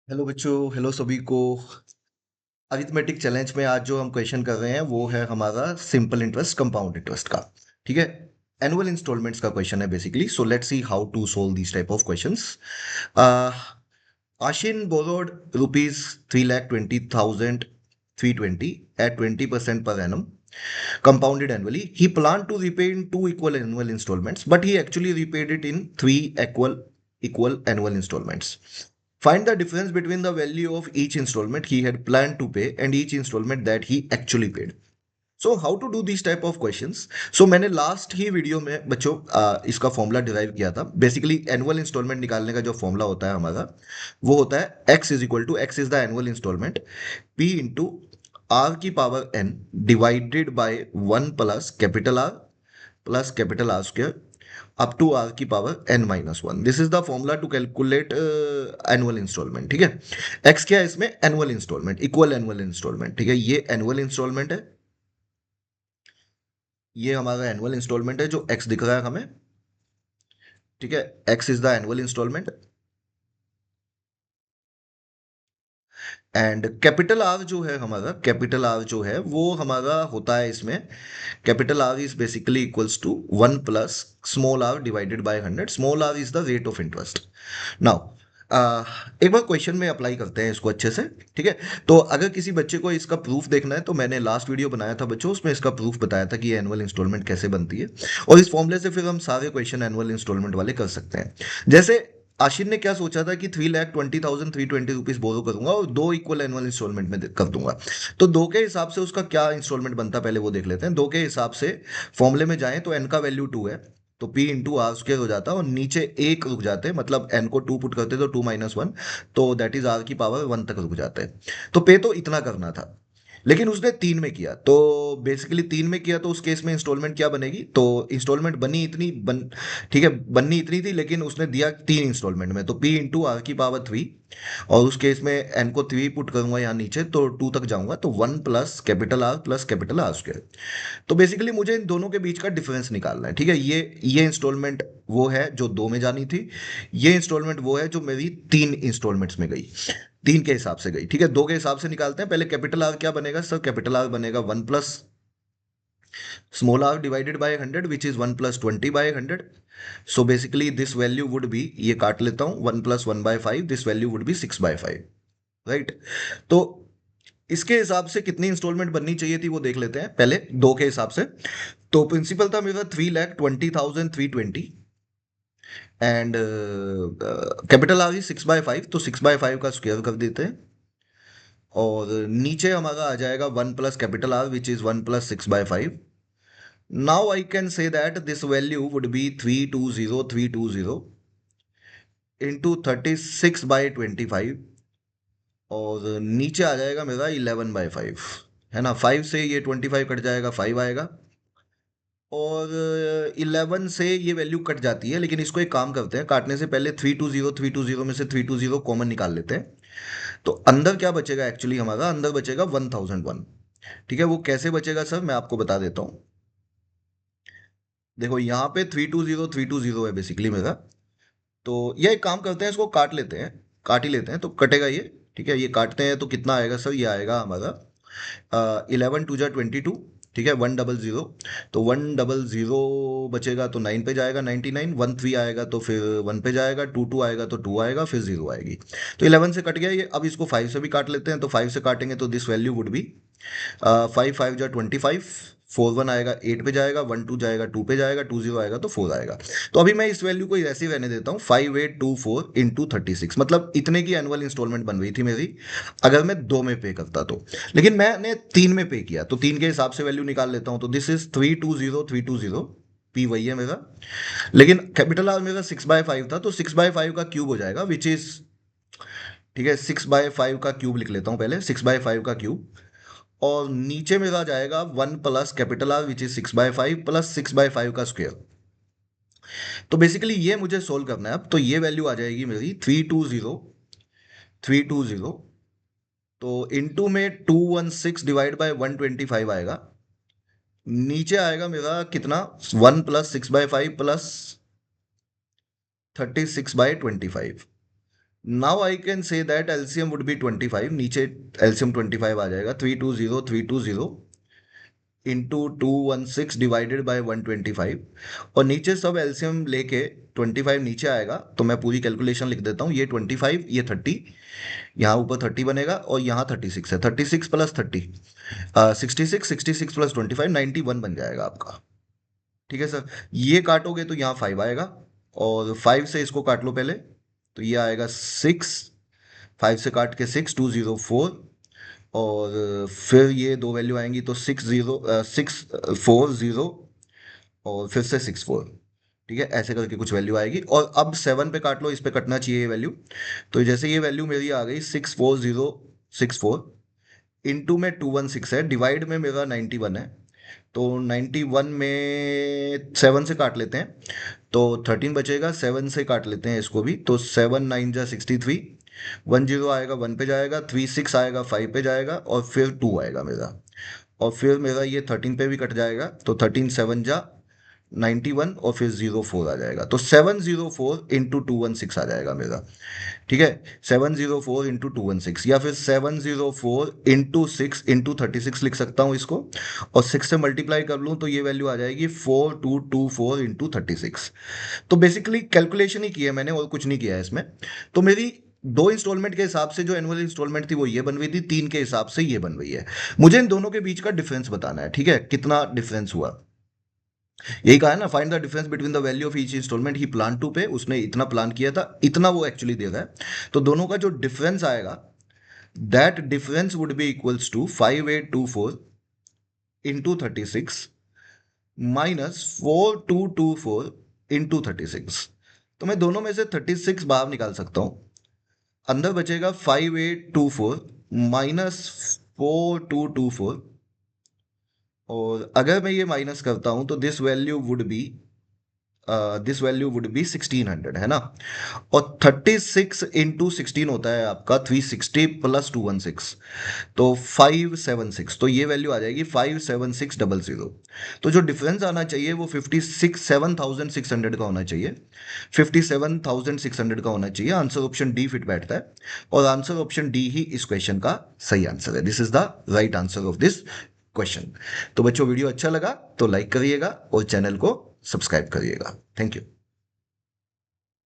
Hello बच्चों, hello सभी को। अरिथमेटिक चैलेंज में आज जो हम क्वेश्चन कर रहे हैं वो है हमारा सिंपल इंटरेस्ट कंपाउंड इंटरेस्ट का। ठीक है। एनुअल इंस्टॉलमेंट्स का क्वेश्चन है basically, so let's see how to solve this type of questions. Ashin borrowed rupees 3,20,320 at 20% per annum compounded annually. He planned to repay in two equal annual installments, but he actually repaid it in three equal annual installments. Find the difference between the value of each installment he had planned to pay and each installment that he actually paid. So how to do this type of questions. So मैंने last ही video में बच्चों इसका formula derive किया था। Basically annual instalment निकालने का जो formula होता है हमारा, वो होता है X is equal to X is the annual instalment P into R की power N divided by one plus capital R square up to R की power N minus one. This is the formula to calculate annual instalment. ठीक है। X क्या है इसमें? Annual instalment, equal annual instalment. ठीक है, ये एनुअल इंस्टॉलमेंट है, ये हमारा एनुअल इंस्टॉलमेंट है जो एक्स दिख रहा है हमें। ठीक है, X is the annual instalment and capital R जो है हमारा, कैपिटल आर जो है वो हमारा होता है इसमें, capital R is basically equals to one plus small R divided by 100। Small R is the rate of interest. Now एक बार क्वेश्चन में अप्लाई करते हैं इसको अच्छे से। ठीक है। तो अगर किसी बच्चे को इसका प्रूफ देखना है तो मैंने लास्ट वीडियो बनाया था बच्चों, उसमें इसका प्रूफ बताया था कि एनुअल इंस्टॉलमेंट कैसे बनती है, और इस फॉर्मूले से फिर हम सारे क्वेश्चन एनुअल इंस्टॉलमेंट वाले कर सकते हैं। जैसे आशिन ने क्या सोचा था कि 3,20,320 रुपीज बोरो करूंगा और दो इक्वल एनुअल इंस्टॉलमेंट में कर दूंगा। तो दो के हिसाब से उसका क्या इंस्टॉलमेंट बनता है पहले वो देख लेते हैं। दो के हिसाब से फॉर्मूले में जाएं तो एन का वैल्यू 2 है, तो पी इंटू आर स्क्र हो जाता है और नीचे एक रुक जाते हैं, मतलब एन को 2 पुट करते तो 2 - 1, तो दैट इज आर की पावर 1 तक रुक जाते हैं। तो पे तो इतना करना था, लेकिन उसने 3 में किया। तो बेसिकली 3 में किया तो उस केस में इंस्टॉलमेंट क्या बनेगी? तो इंस्टॉलमेंट बनी इतनी ठीक है, बननी इतनी थी, लेकिन उसने दिया 3 इंस्टॉलमेंट में, तो पी इंटू आर की पावर 3, और उस केस में एन को 3 पुट करूंगा यहाँ नीचे तो 2 तक जाऊंगा, तो 1 प्लस कैपिटल आर स्क्वायर। तो बेसिकली मुझे इन दोनों के बीच का डिफरेंस निकालना है। ठीक है, ये इंस्टॉलमेंट वो है जो 2 में जानी थी, ये इंस्टॉलमेंट वो है जो मेरी 3 इंस्टॉलमेंट्स में गई, 3 के हिसाब से गई। ठीक है, 2 के हिसाब से निकालते हैं। पहले कैपिटल आर क्या बनेगा सर? कैपिटल आर बनेगा 1 plus small R divided by 100 which is 1 plus 20 by 100। So basically this value would be, ये काट लेता हूं, 1 प्लस 1/5, this value would be 6/5। Right. तो इसके हिसाब से कितनी इंस्टॉलमेंट बननी चाहिए थी वो देख लेते हैं पहले, 2 के हिसाब से। तो प्रिंसिपल था मेरा 3,20,320 एंड कैपिटल आ गई 6/5, तो 6/5 का स्क्वायर कर देते हैं, और नीचे हमारा आ जाएगा 1 plus capital are which is 1 plus 6/5। Now I can say that this value would B 320,320 into 36/25, और नीचे आ जाएगा मेरा 11/5, है ना। 5 से ये 25 कट जाएगा, 5 आएगा, और 11 से ये वैल्यू कट जाती है, लेकिन इसको एक काम करते हैं, काटने से पहले 320 में से 320 कॉमन निकाल लेते हैं। तो अंदर क्या बचेगा? एक्चुअली हमारा अंदर बचेगा 1001। ठीक है, वो कैसे बचेगा सर मैं आपको बता देता हूँ। देखो यहाँ पे 320 है बेसिकली मेरा, तो ये एक काम करते हैं, इसको काट लेते हैं, काट ही लेते हैं तो कटेगा ये। ठीक है, ये काटते हैं तो कितना आएगा सर? ये आएगा हमारा 11 2 जा 22। ठीक है, 100, तो 100 बचेगा तो 9 पे जाएगा, 99, 13 आएगा तो फिर 1 पे जाएगा, 22 आएगा तो 2 आएगा, फिर 0 आएगी। तो 11 से कट गया ये। अब इसको 5 से भी काट लेते हैं, तो 5 से काटेंगे तो दिस वैल्यू वुड बी 5 5 जा 25, 4 1 आएगा, 8 पे जाएगा, 1 2 जाएगा, 2 पे जाएगा, 2 0 आएगा तो 4 आएगा। तो अभी मैं इस वैल्यू को ऐसे ही रहने देता हूँ, 5824 इंटू 36, मतलब इतने की एनुअल इंस्टॉलमेंट बन रही थी मेरी अगर मैं 2 में पे करता तो। लेकिन मैंने 3 में पे किया, तो 3 के हिसाब से वैल्यू निकाल लेता हूँ, तो दिस इज 320,320, पी वही है मेरा, लेकिन कैपिटल आर मेरा 6/5 था, तो 6/5 का क्यूब हो जाएगा विच इज, ठीक है, 6/5 का क्यूब लिख लेता हूँ पहले, 6/5 का क्यूब, और नीचे मेरा जाएगा 1 plus capital are which is 6/5 plus 6/5 का स्क्वायर। तो बेसिकली ये मुझे सोल्व करना है अब, तो ये वैल्यू आ जाएगी मेरी 320 तो इनटू में 216 डिवाइड बाय 125 आएगा, नीचे आएगा मेरा कितना? 1 plus 6/5 plus 36/25। Now I can say that LCM would be 25, नीचे एलसीएम 25 आ जाएगा, 320 इंटू 216 डिवाइडेड बाय 125, और नीचे सब एलसीएम लेके 25 नीचे आएगा, तो मैं पूरी कैलकुलेशन लिख देता हूँ, ये 25, ये 30, यहाँ ऊपर 30 बनेगा और यहाँ 36 है, 36 प्लस 30 66 प्लस 25 91 बन जाएगा आपका। ठीक है सर, ये काटोगे तो यहाँ 5 आएगा, और 5 से इसको काट लो पहले, तो ये आएगा 6, 5 से काट के 6 204, और फिर ये दो वैल्यू आएंगी तो 640 और फिर से 64। ठीक है, ऐसे करके कुछ वैल्यू आएगी, और अब 7 पे काट लो, इस पे कटना चाहिए ये वैल्यू। तो जैसे ये वैल्यू मेरी आ गई 64064, इंटू में 216 है, डिवाइड में मेरा 91 है, तो 91 में 7 से काट लेते हैं तो 13 बचेगा, 7 से काट लेते हैं इसको भी, तो 7 9 जा 63, 10 आएगा 1 पे जाएगा, 36 आएगा 5 पे जाएगा, और फिर 2 आएगा मेरा, और फिर मेरा ये 13 पे भी कट जाएगा, तो 13 7 जा 91, और फिर 04 आ जाएगा, तो 704 इंटू 216 आ जाएगा मेरा। ठीक है, 704 इंटू 216, या फिर 704 इंटू 6 इंटू 36 लिख सकता हूँ इसको, और 6 से मल्टीप्लाई कर लूँ तो ये वैल्यू आ जाएगी 4224 इंटू 36। तो बेसिकली कैलकुलेशन ही की है मैंने, और कुछ नहीं किया है इसमें। तो मेरी 2 इंस्टॉलमेंट के हिसाब से जो एनुअल इंस्टॉलमेंट थी वो ये बन रही थी, 3 के हिसाब से ये बन रही है। मुझे इन दोनों के बीच का डिफरेंस बताना है, ठीक है, कितना डिफरेंस हुआ। यही कहा है ना, find the difference between the value of each instalment he plan to pay, उसने इतना प्लान किया था, इतना वो एक्चुअली दे रहा है। तो दोनों का जो डिफरेंस आएगा, that difference would be equals to 5824 into 36 minus 4224 into 36। तो मैं दोनों में से 36 बाहर निकाल सकता हूं, अंदर बचेगा 5824 माइनस 4224, और अगर मैं ये माइनस करता हूं तो दिस वैल्यू वुड बी 1600, है ना। और 36 इंटू 16 होता है आपका 360 प्लस 216, तो 576, तो ये वैल्यू आ जाएगी 57600। तो जो डिफरेंस आना चाहिए वो 57,600 का होना चाहिए, 57,600 का होना चाहिए। आंसर ऑप्शन डी फिट बैठता है, और आंसर ऑप्शन डी ही इस क्वेश्चन का सही आंसर है। This is the right answer of this question. तो बच्चों, वीडियो अच्छा लगा तो लाइक करिएगा और चैनल को सब्सक्राइब करिएगा। Thank you.